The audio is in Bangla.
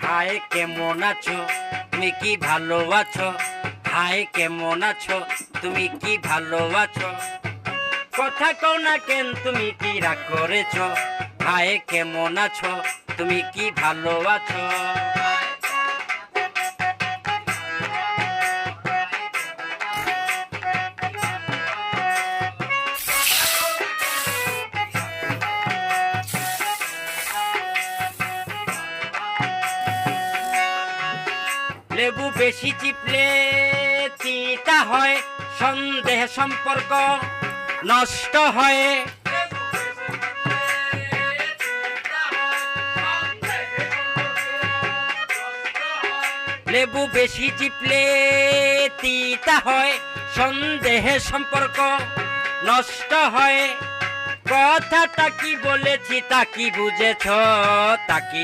হায় কেমন আছো তুমি কি ভালো আছো? হায় কেমন আছো তুমি কি ভালো আছো? কথা কও না কেন তুমি কি রাগ করেছো? হায় কেমন আছো তুমি কি ভালো আছো? লেবু বেশি চিপলে তিতা হয়, সন্দেহ সম্পর্ক নষ্ট হয়। লেবু বেশি চিপলে তিতা হয়, সন্দেহে সম্পর্ক নষ্ট হয়। কথাটা কি বলেছি তা কি বুঝেছ? তা কি